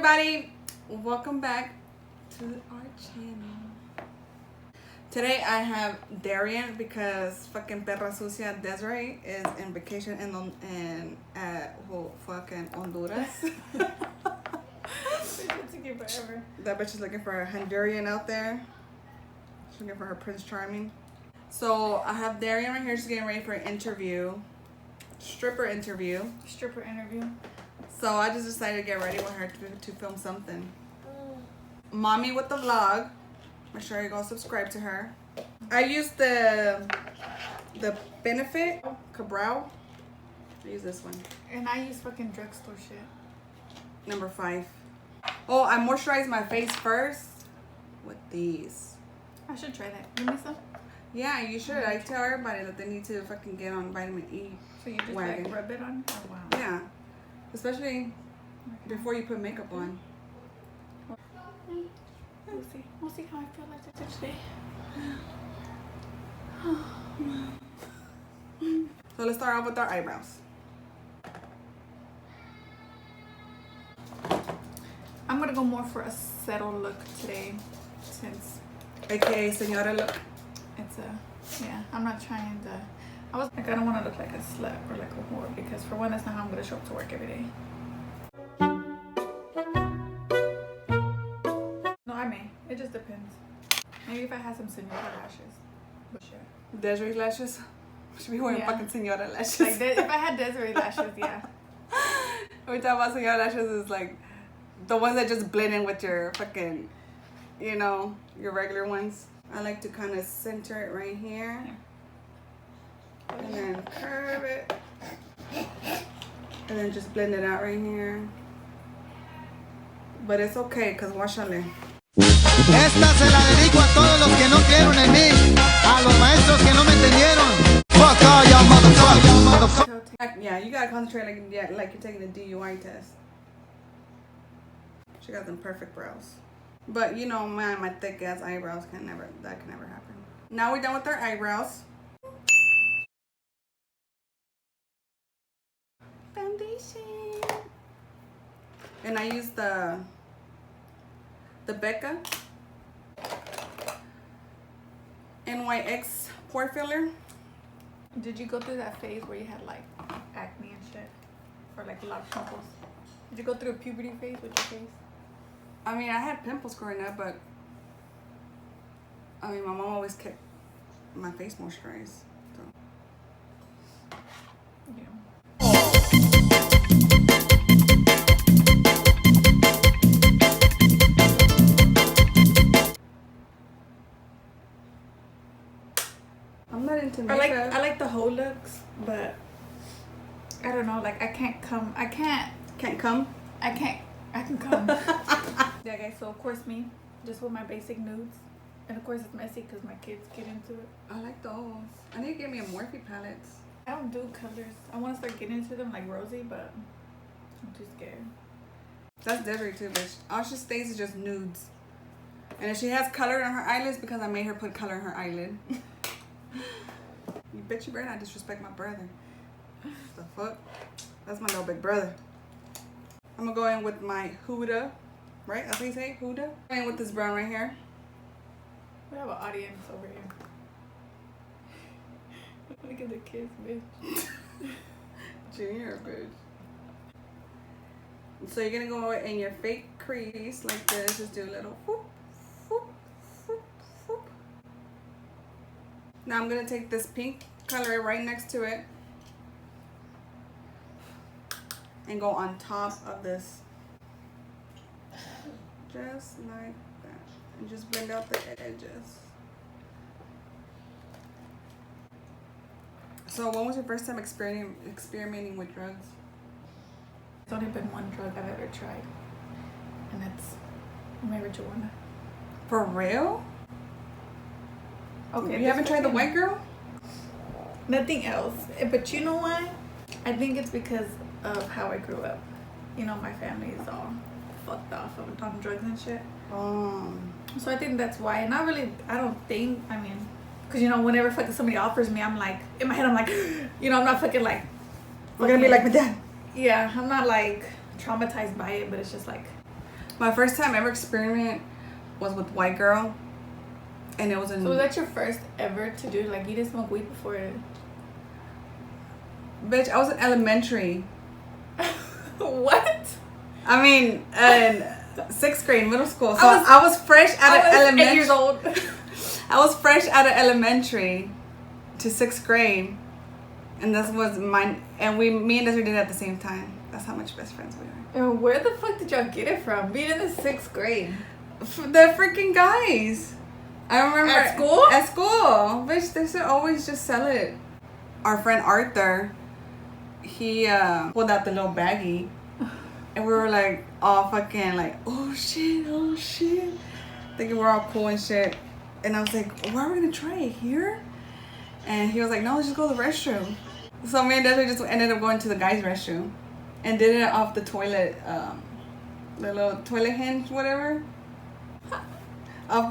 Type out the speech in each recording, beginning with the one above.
everybody, welcome back to our channel. Today I have Darian because fucking perra sucia Desiree is in vacation in fucking Honduras. Forever. That bitch is looking for a Honduran out there. She's looking for her Prince Charming. So I have Darian right here. She's getting ready for an interview. Stripper interview. So I just decided to get ready with her to film something. Mommy with the vlog. Make sure you go subscribe to her. I used the Benefit Cabral. I use this one. And I use fucking drugstore shit. Number 5. Oh, I moisturize my face first with these. I should try that. Give me some. Yeah, you should. I tell everybody that they need to fucking get on vitamin E. So you just wagon. like rub it on? Oh wow. Yeah. Especially before you put makeup on. We'll see. We'll see how I feel after today. So let's start off with our eyebrows. I'm gonna go more for a settled look today, since AKA Senora look. it's a I'm not trying to. I don't want to look like a slut or like a whore, because for one, that's not how I'm gonna show up to work every day. No, I may. It just depends. Maybe if I had some senora lashes. But sure. Desiree lashes. Should be wearing fucking Senora lashes. Like if I had Desiree lashes, yeah. What we talk about Senora lashes is like the ones that just blend in with your fucking, you know, your regular ones. I like to kind of center it right here. Yeah. And then curve it. And then just blend it out right here. But it's okay, because guáchale. Esta se la dedico a todos los que no creyeron en mí, a los maestros que no me entendieron. Fuck all y'all motherfuckers. Yeah, you gotta concentrate like you're taking a DUI test. She got them perfect brows. But you know, man, my thick ass eyebrows that can never happen. Now we're done with our eyebrows. Foundation. And I use the Becca NYX pore filler. Did you go through that phase where you had like acne and shit? Or like a lot of pimples? Did you go through a puberty phase with your face? I mean, I had pimples growing up, but I mean, my mom always kept my face moisturized. So. Yeah. I'm not into makeup. I like the whole looks, but I don't know. Like I can come. I can come. Yeah, guys. So of course me, just with my basic nudes, and of course it's messy because my kids get into it. I like those. I need to get me a Morphe palette. I don't do colors. I want to start getting into them like Rosie, but I'm too scared. That's Desiree too, bitch. All she stays is just nudes. And if she has color in her eyelids, because I made her put color in her eyelid. You bitch, you better not disrespect my brother. The fuck? That's my little big brother. I'm gonna go in with my Huda, right? That's what you say, Huda? Going in with this brown right here. We have an audience over here. Look at the kids, bitch. Junior, bitch. So you're gonna go in your fake crease like this. Just do a little whoop, whoop, whoop, whoop. Now I'm gonna take this pink color right next to it and go on top of this. Just like that. And just blend out the edges. So when was your first time experimenting with drugs? It's only been one drug I've ever tried, and that's marijuana. For real? Okay. You haven't tried the white girl? Nothing else. But you know why? I think it's because of how I grew up. You know, my family is all fucked off on drugs and shit. So I think that's why. And I don't think, I mean, because, you know, whenever fucking somebody offers me, I'm like, in my head, I'm like, you know, I'm not fucking like. We're gonna be like my dad. Yeah, I'm not like traumatized by it, but it's just like, My first time ever experiment was with white girl. And it was in... So was that your first ever to do? Like, you didn't smoke weed before it? Bitch, I was in elementary. What? I mean, in 6th grade, middle school. So I was fresh out of elementary. 8 years old. I was fresh out of elementary to 6th grade. And this was mine. And me and Desiree did it at the same time. That's how much best friends we are. And where the fuck did y'all get it from? Being in the 6th grade. The freaking guys. I remember at school. At school, bitch, they should always just sell it. Our friend Arthur, he pulled out the little baggie, and we were like all fucking like, oh shit, thinking we're all cool and shit. And I was like, where are we gonna try it here? And he was like, no, let's just go to the restroom. So me and Desiree just ended up going to the guys' restroom, and did it off the toilet, the little toilet hinge, whatever.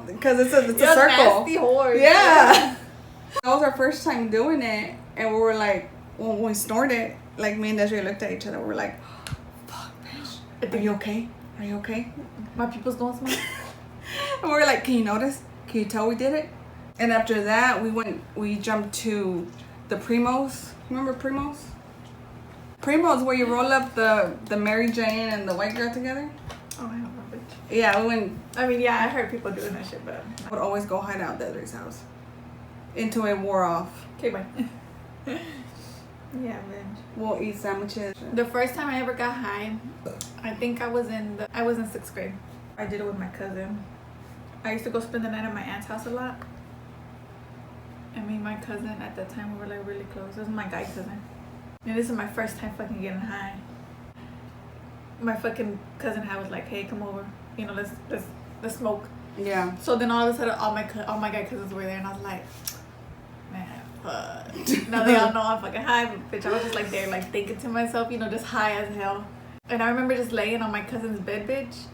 Because it's a circle. Nasty whore. Yeah. That was our first time doing it, and we were like, when we snorted, like me and Desiree looked at each other. We were like, "Fuck, bitch, are you okay? Are you okay?" My people's don't smoke. And we were like, "Can you notice? Can you tell we did it?" And after that, we jumped to the Primos. Remember Primos? Primos, where you roll up the Mary Jane and the white girl together. Oh, I don't know. Yeah, we went. I mean, yeah, I heard people doing that shit, but I would always go hide out at Desiree's house until it wore off. okay, bye. Yeah, man. We'll eat sandwiches. The first time I ever got high, I think I was in 6th grade. I did it with my cousin. I used to go spend the night at my aunt's house a lot. And me and my cousin at that time, we were like really close. This was my guy cousin. And this is my first time fucking getting high. My fucking cousin was like, hey, come over. You know, let's smoke. Yeah. So then all of a sudden, all my guy cousins were there, and I was like, man, fuck. Now they all know I'm fucking high, but bitch, I was just like there, like thinking to myself, you know, just high as hell. And I remember just laying on my cousin's bed, bitch,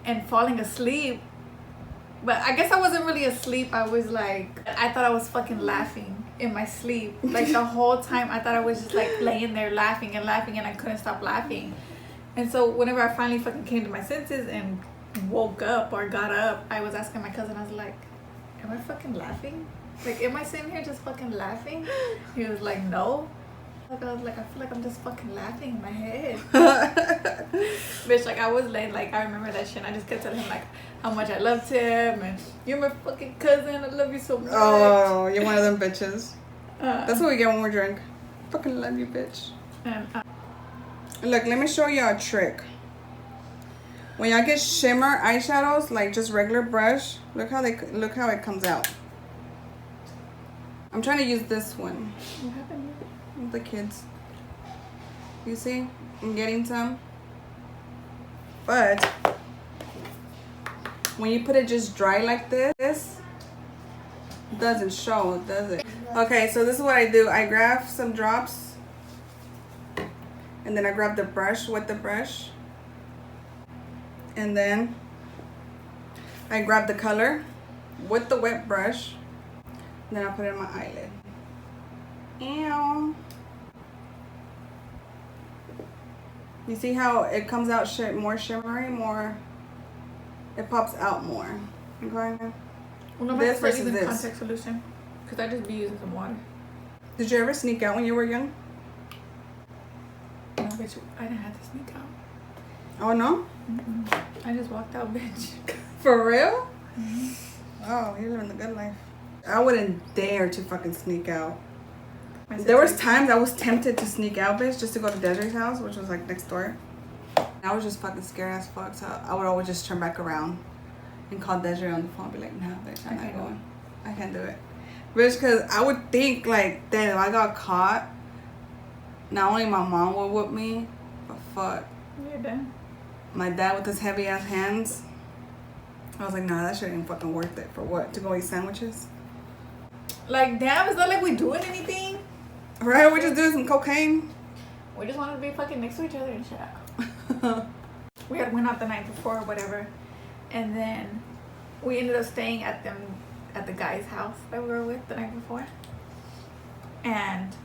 and falling asleep. But I guess I wasn't really asleep. I was like, I thought I was fucking laughing in my sleep. Like the whole time, I thought I was just like laying there laughing, and I couldn't stop laughing. And so whenever I finally fucking came to my senses and woke up or got up, I was asking my cousin, I was like, am I fucking laughing? Like, am I sitting here just fucking laughing? He was like, no. Like, I was like, I feel like I'm just fucking laughing in my head. Bitch, like, I was laying, like, I remember that shit. And I just kept telling him, like, how much I loved him. And you're my fucking cousin. I love you so much. Oh, you're one of them bitches. That's what we get when we're drunk. Fucking love you, bitch. And, look, let me show y'all a trick. When y'all get shimmer eyeshadows, like just regular brush, look how it comes out. I'm trying to use this one. what happened? The kids. You see? I'm getting some. But when you put it just dry like this, it doesn't show, does it? Okay, so this is what I do. I grab some drops. And then I grab the brush with the brush. And then I grab the color with the wet brush. And then I put it in my eyelid. Ew. You see how it comes out more shimmery, it pops out more. Okay? Well, This versus using this. contact solution. Because I just be using some water. Did you ever sneak out when you were young? No, bitch, I didn't have to sneak out. Oh, no? Mm-mm. I just walked out, bitch. For real? Mm-hmm. Oh, you're living the good life. I wouldn't dare to fucking sneak out. There was times I was tempted to sneak out, bitch, just to go to Desiree's house, which was like next door. I was just fucking scared as fuck, so I would always just turn back around and call Desiree on the phone and be like, nah, bitch, I'm not going. I can't do it. Bitch, because I would think, like, that if I got caught, not only my mom would whoop me, but fuck. You're done. My dad with his heavy ass hands. I was like, nah, that shit ain't fucking worth it. For what? To go eat sandwiches? Like, damn, it's not like we doing anything. Right? We just doing some cocaine. We just wanted to be fucking next to each other and shit. We had went out the night before or whatever. And then we ended up staying at the guy's house that we were with the night before. And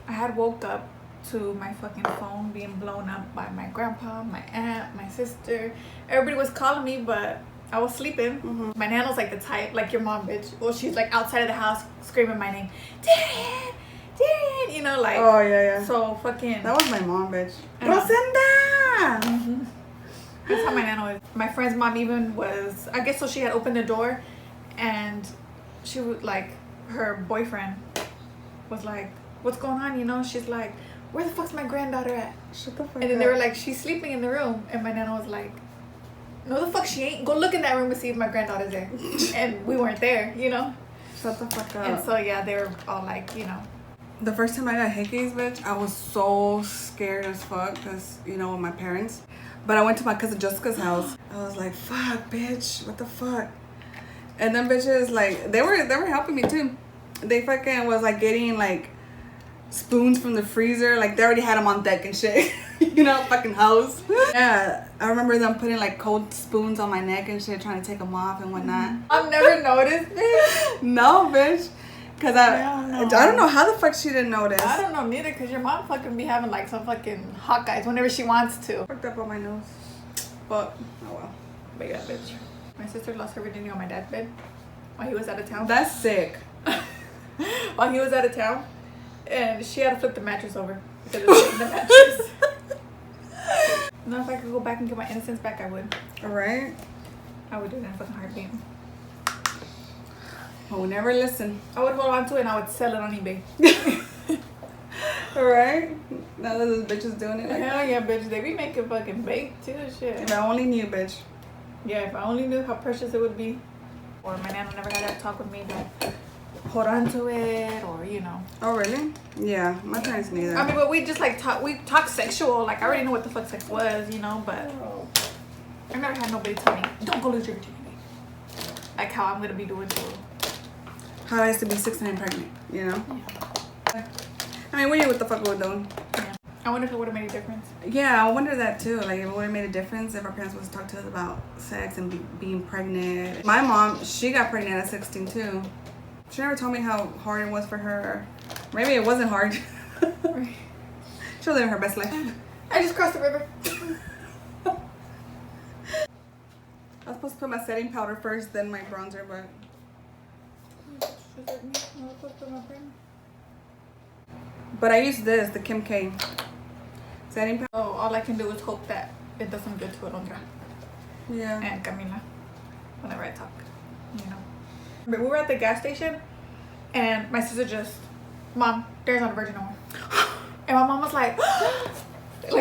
I had woke up to my fucking phone being blown up by my grandpa, my aunt, my sister. Everybody was calling me, but I was sleeping. My nana's like the type, like your mom, bitch. Well, she's like outside of the house screaming my name, Darian, Darian, you know, like. Oh yeah. So fucking. That was my mom, bitch. Rosenda. That's how my nana was. My friend's mom even was, I guess so she had opened the door and she would like, her boyfriend was like, what's going on, you know? She's like, where the fuck's my granddaughter at? Shut the fuck up. And then they were like, she's sleeping in the room. And my nana was like, no the fuck she ain't. Go look in that room and see if my granddaughter's there. And we weren't there, you know? Shut the fuck up. And so yeah, they were all like, you know. The first time I got hickeys, bitch, I was so scared as fuck because, you know, with my parents. But I went to my cousin Jessica's house. I was like, fuck, bitch, what the fuck? And then bitches, like, they were helping me too. They fucking was like getting like spoons from the freezer. Like they already had them on deck and shit. You know, fucking house. Yeah, I remember them putting like cold spoons on my neck and shit, trying to take them off and whatnot. I've never noticed this. No, bitch. Cause I don't know how the fuck she didn't notice. I don't know neither, cause your mom fucking be having like some fucking hot guys whenever she wants to. Fucked up on my nose. But oh well. But yeah, bitch. My sister lost her virginity on my dad's bed while he was out of town. That's sick. While he was out of town, and she had to flip the mattress over because it was the mattress. No, if I could go back and get my innocence back, I would. Alright. I would do that in a fucking heartbeat. Well, we never listen. I would hold on to it and I would sell it on eBay. Alright. Now that this bitch is doing it like Hell yeah, bitch. They be making fucking bait too, shit. If I only knew, bitch. Yeah, if I only knew how precious it would be. Or my nana never had that talk with me to hold on to it, or you know. Oh really? Yeah, my parents knew that. I mean, but we just like talk sexual. Like I already know what the fuck sex was, you know. But I never had nobody tell me, don't go lose your virginity. Like how I'm gonna be doing too. How I used to be 6 times pregnant, you know? Yeah. I mean, we knew what the fuck we were doing. Yeah. I wonder if it would have made a difference. Yeah, I wonder that too. Like, if it would have made a difference if our parents was to talk to us about sex and being pregnant. My mom, she got pregnant at 16 too. She never told me how hard it was for her. Maybe it wasn't hard. She was living her best life. I just crossed the river. I was supposed to put my setting powder first, then my bronzer, but... But I use this, the Kim K setting powder. Oh, all I can do is hope that it doesn't go to Alondra. Yeah. And Camila, whenever I talk, you know. But we were at the gas station, and my sister just, Mom, there's not a virgin no more. And my mom was like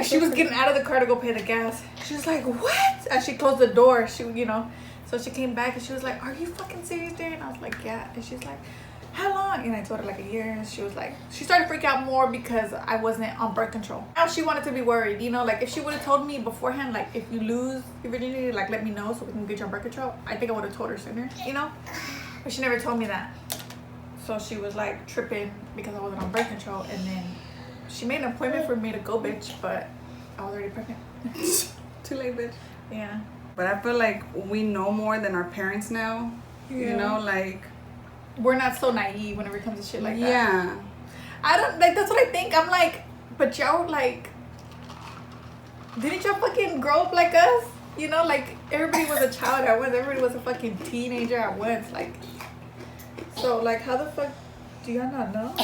she was getting out of the car to go pay the gas. She was like, what? And she closed the door. She, you know, so she came back and she was like, are you fucking serious, Darren? And I was like, yeah. And she's like, how long? And I told her like a year. And she was like, she started to freak out more because I wasn't on birth control. Now she wanted to be worried, you know, like if she would have told me beforehand, like if you lose your virginity, like let me know so we can get you on birth control. I think I would have told her sooner, you know. But she never told me that. So she was like tripping because I wasn't on birth control. And then she made an appointment for me to go, bitch, but I was already pregnant. Too late, bitch. Yeah. But I feel like we know more than our parents now. Yeah. You know, like... We're not so naive whenever it comes to shit like that. Yeah. I don't, like, that's what I think. I'm like, but y'all, like... Didn't y'all fucking grow up like us? You know, like, everybody was a child at once. Everybody was a fucking teenager at once. Like, so, like, how the fuck do y'all not know?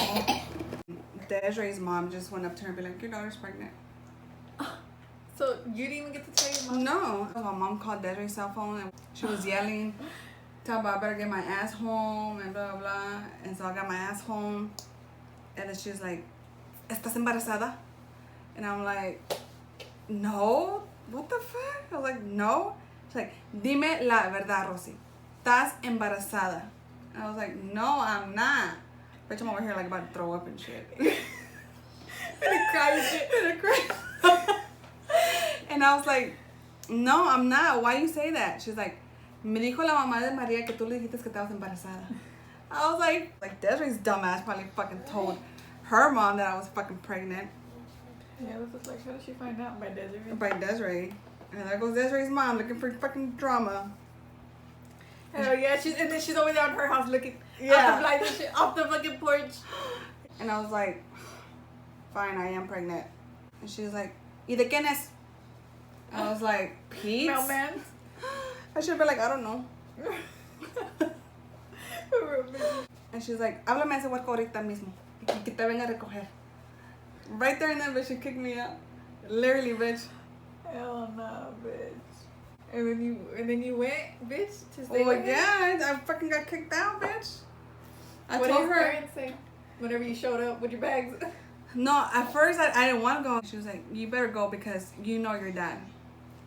Desiree's mom just went up to her and be like, your daughter's pregnant. So, you didn't even get to tell your mom? No. My mom called Desiree's cell phone and she was yelling, talking about I better get my ass home and blah, blah, blah. And so I got my ass home. And then she was like, ¿Estás embarazada? And I'm like, no. What the fuck? I was like, no. She's like, dime la verdad, Rosy. ¿Estás embarazada? And I was like, no, I'm not. Bitch, I'm over here like about to throw up and shit. Gonna cry and shit. Gonna cry. And I was like, no, I'm not. Why you say that? She's like, me dijo la mamá de María que tú le dijiste que estabas embarazada. I was like Desiree's dumbass probably fucking told her mom that I was fucking pregnant. Yeah, this is like, how did she find out? By Desiree? By Desiree. And there goes Desiree's mom looking for fucking drama. Hell yeah, and then she's over there on her house looking out the blind and shit, off the fucking porch. And I was like, fine, I am pregnant. And she's like, ¿Y de quién es? I was like, Pete? Mailman. I should be like, I don't know. And she's like, háblame ese huerco ahorita mismo. Y que te venga a recoger. Right there and then, bitch, she kicked me out. Literally, bitch. Hell no, bitch. And then you went, bitch, to stay with yeah, I fucking got kicked out, bitch. What did your parents say whenever you showed up with your bags? No, at first I didn't want to go. She was like, you better go because you know your dad.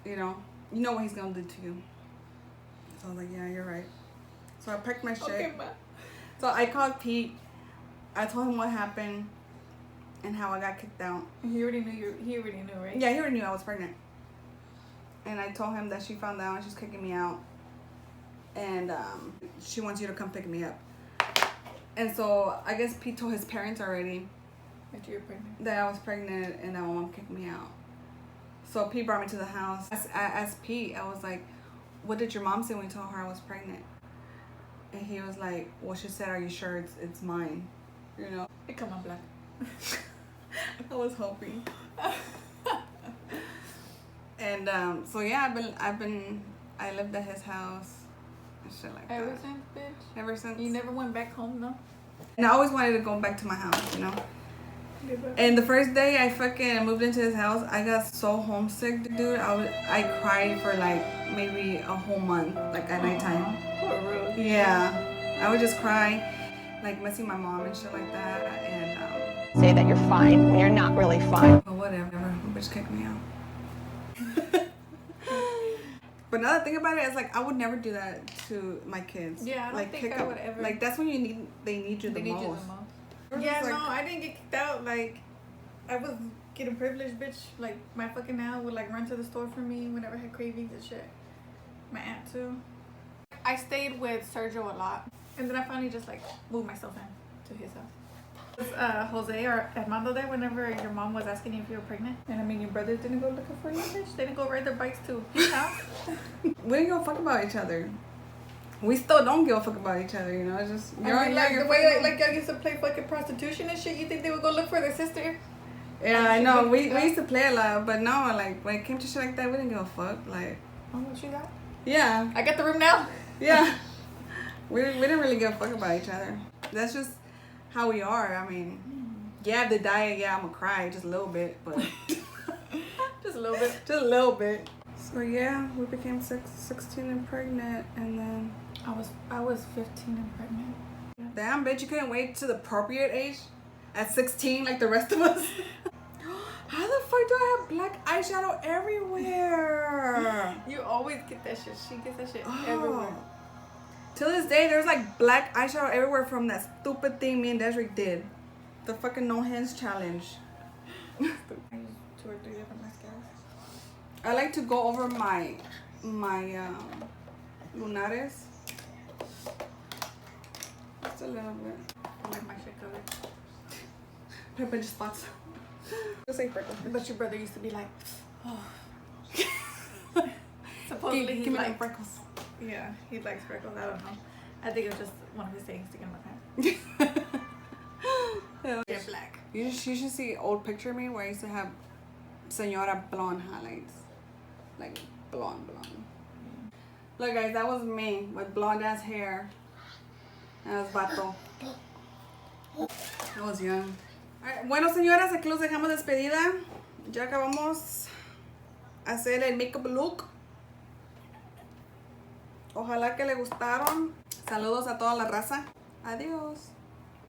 You know what he's going to do to you. So I was like, yeah, you're right. So I packed my shit. Okay, ma. So I called Pete. I told him what happened and how I got kicked out. He already knew, right? Yeah, he already knew I was pregnant. And I told him that she found out and she's kicking me out. And she wants you to come pick me up. And so I guess Pete told his parents already that you were pregnant. That I was pregnant and that my mom kicked me out. So Pete brought me to the house. I asked Pete, I was like, what did your mom say when you told her I was pregnant? And he was like, well, she said, are you sure it's mine? You know? Come on, black. I was hoping. And so yeah, I lived at his house and shit like that. Ever since, bitch? Ever since. You never went back home, no? And I always wanted to go back to my house, you know? And the first day I fucking moved into his house, I got so homesick, dude. I cried for like maybe a whole month, like at nighttime. Poor Rose. Yeah. I would just cry, like missing my mom and shit like that. And say that you're fine when you're not really fine. But whatever, bitch kicked me out. But now that I think about it, it's like I would never do that to my kids. Yeah, I don't think I would ever. Like that's when they need you the most. Yeah, no, I didn't get kicked out. Like, I was getting privileged, bitch. Like, my fucking aunt would, like, run to the store for me whenever I had cravings and shit. My aunt, too. I stayed with Sergio a lot. And then I finally just, like, moved myself in to his house. Was Jose or Armando there whenever your mom was asking you if you were pregnant? And I mean, your brothers didn't go looking for you, bitch? They didn't go ride their bikes to his house? We didn't give a fuck about each other. We still don't give a fuck about each other, you know. It's just I mean, like the way like y'all used to play fucking prostitution and shit. You think they would go look for their sister? Yeah, I know. We used to play a lot, but no, like when it came to shit like that, we didn't give a fuck. Like, oh, what you got? Yeah. I got the room now. Yeah. we didn't really give a fuck about each other. That's just how we are. I mean, yeah, the diet, yeah, I'm gonna cry just a little bit, but just a little bit. Just a little bit. So yeah, we became 16 and pregnant, and then I was 15 and pregnant. Damn, bitch, you couldn't wait to the appropriate age at 16 like the rest of us. How the fuck do I have black eyeshadow everywhere? You always get that shit. She gets that shit everywhere. Till this day, there's like black eyeshadow everywhere from that stupid thing me and Desiree did. The fucking no hands challenge. I use 2 or 3 different mascaras. I like to go over my lunares. Just a little bit. I like my shit colored. Pepper spots. Just like freckles. But your brother used to be like, oh. Supposedly give me like freckles. Yeah, he likes freckles. I don't know. I think it was just one of his things to get him a time. They're black. You should see old picture of me where I used to have Senora blonde highlights. Like blonde. Look guys, that was me with blonde ass hair. That was vato. I was young. Alright, bueno señoras, aquí los dejamos despedida. Ya acabamos hacer el makeup look. Ojalá que le gustaron. Saludos a toda la raza. Adiós.